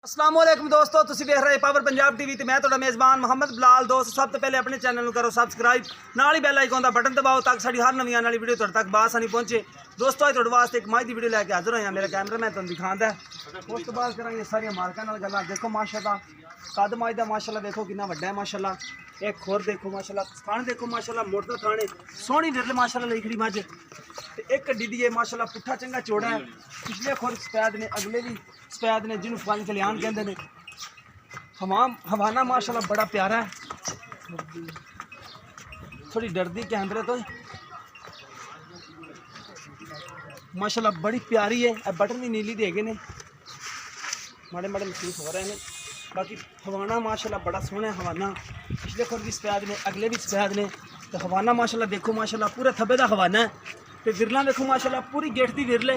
अस्सलाम वालेकुम दोस्तों, तुसीं देख रहे पावर पंजाब टीवी ते मैं तुहाडा मेज़बान मोहम्मद बिलाल। दोस्त सब तो पहले अपने चैनल को करो सबसक्राइब, नाल ही बेल आइकन का बटन दबाओ ताकि साडी हर नवीं आने वाली वीडियो तुहाडे तक बासानी पहुंचे। दोस्तों अज तुहाडे वास्ते एक माही दी वीडियो लैके हाजिर होया। मेरा कैमरा मैं तुहानूं दिखांदा है। उस तो बाद करांगे सारियां मालकां नाल गल्लां। देखो माशाअल्लाह कद माही दा माशाअल्लाह देखो कितना वड्डा है माशाअल्लाह। एक खोर देखो माशाअल्लाह, थाने देखो माशाअल्लाह, मोटा थाने सोहनी विरल माशाअल्लाह लिखड़ी मझ ते एक कड्डी दी है माशाअल्लाह। पुट्ठा चंगा चौड़ा है, पिछले खोर सफैद ने, अगले भी सफैद ने, जिन्होंने पंज कल्याण कहते हैं। हवाना माशाल्लाह बड़ा प्यारा है, थोड़ी डरदी कैमरे तो माशाल्लाह बड़ी प्यारी है। बटन भी नीली देगे ने, माड़े माड़े महसूस हो रहे हैं। बाकी हवाना माशाल्लाह बड़ा सोहना है। हवाना पिछले खोर भी सफैद ने, अगले भी सफैद ने। तो हवाना माशाल्लाह देखो माशाल्लाह पूरे थब्बे का हवाना है। तो विरला देखो माशाल्लाह पूरी गेट की विरले,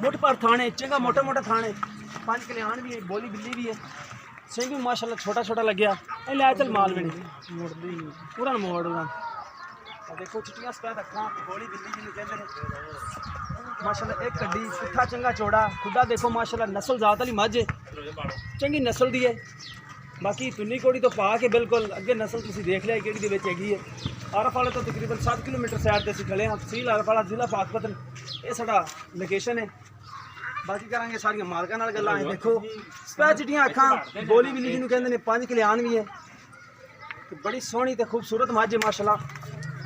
मुठ पर थाने, चंगा मोटा मोटा थाने, पंज कल्याण भी है, बोली बिल्ली भी है, सिंह भी माशाल्लाह छोटा छोटा लग्या। लै चल माल भी पूरा मोड़ देखो, चिट्टियां सफैद अखां, बोली बिल्ली जिन्हें कहते हैं माशाल्लाह। एक कड्डी, पुट्ठा चंगा चौड़ा, खुदा देखो माशाल्लाह, नस्ल जात वाली मझ चंगी नस्ल दी है। बाकी तुन्नी कोड़ी तो पा के बिल्कुल अगे नस्ल तुसीं देख लिया कि हैगी है। आरफ वाले तो तकरीबन 7 किलोमीटर साइड से असीं खड़े हाँ। तहसील आरफ वाला, जिला पाकपतन, ये साडा लोकेशन है। बाकी करांगे सारियां मालकां नाल गल्लां। देखो सफैद चिट्टियां अखां, बोली बिल्ली जिन्होंने कहते हैं, पंज कल्याण भी है। तो बड़ी सोहनी तो खूबसूरत मझ है माशाल्लाह।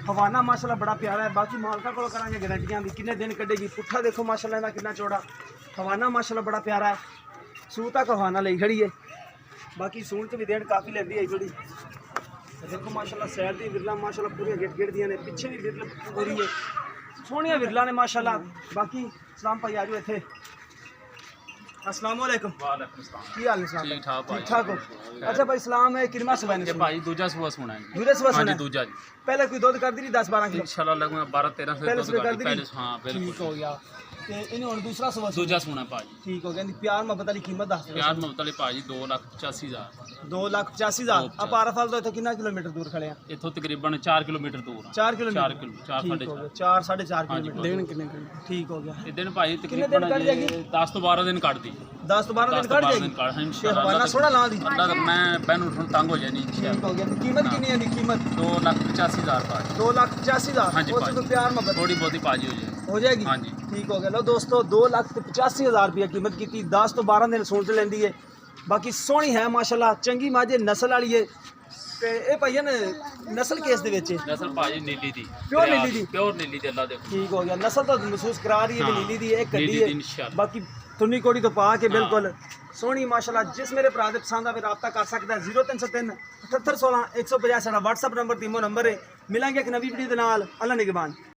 हवाना माशाल्लाह बड़ा प्यारा है। बाकी मालकां कोलों करांगे गारंटियां दी, कितने दिन कड्डेगी। पुट्ठा देखो माशाल्लाह इहदा कितना चौड़ा। हवाना माशाल्लाह बड़ा प्यारा है, सूह तक हवाना लई खड़ी है। बाकी सूण च भी देन काफ़ी लेंदी है थोड़ी। देखो माशाल्लाह सैड दी विरला माशाल्लाह पूरी गेट गेट दियां ने, पिछे भी विरल पूरी है, सोहनियां विरला ने माशाल्लाह। बाकी सलाम भाई आजो इत्थे। अस्सलाम वालेकुम। वालेकुम सलाम। की हाल है? ठीक ठाक भाई। ठीक ठाक हो? अच्छा भाई सलाम है। किरमा सुबह ने भाई दूजा सुबह सुना है। दूसरे सुबह हाँ सुना जी दूजा जी। पहले कोई दूध कर दी 10-12 किलो इंशाल्लाह लगूंगा 12-13 से पहले दूध सुबह कर कर दी। पहले। हाँ बिल्कुल ठीक हो गया। ते इन्हें हुण दूसरा सुबह दूजा सुना भाई। ठीक हो गया। प्यार मोहब्बत वाली कीमत दस प्यार मोहब्बत वाले भाई 2,85,000। 2,85,000। आप आरफाल तो इत्थे कितना किलोमीटर दूर खड़े हैं? इत्थों तकरीबन 4 किलोमीटर दूर है। 4 किलोमीटर। 4 किलो 4 4 साढ़े 4 हाँ जी, किलोमीटर। दिन कितने? ठीक हो गया। ये दिन भाई कितने दिन तकरीबन कट जाएगी? 10 तो 12 दिन काट दी। 10 तो 12 दिन कट जाएगी। इंशाल्लाह सोना ला दी। अल्लाह का मैं बैन उठन तंग हो जानी। ठीक हो गया। कीमत कितनी है? कीमत 2,85,000 भाई। 2,85,000। हाँ जी वो तो प्यार मोहब्बत थोड़ी बहुती भाजी हो जाएगी। हाँ जी ठीक हो गया। लो दोस्तों 2,85,000 रुपया कीमत की। 10 तो 12 दिन सूण च लेंदी है। बाकी सोहनी है माशाल्लाह, चंगी मझ है, नस्ल वाली है। ते ए भाईया ने नस्ल केस दे विच नस्ल भाजी नीली दी, प्योर नीली दी। प्योर नीली दी। अल्लाह देखो ठीक हो गया। नस्ल तो महसूस करा रही है भी हाँ, नीली दी है, एक कड्डी नीली दी है। इंशाल्लाह। बाकी तुन्नी कोड़ी तो पा के हाँ। बिल्कुल सोहनी माशाल्लाह। जिस मेरे भरा दे पसंद आवे राब्ता कर सकता है। 0303 78 16 150 साडा व्हाट्सएप नंबर, तीमो नंबर है। मिलेंगे एक नवी वीडियो दे नाल। अल्लाह निगहबान।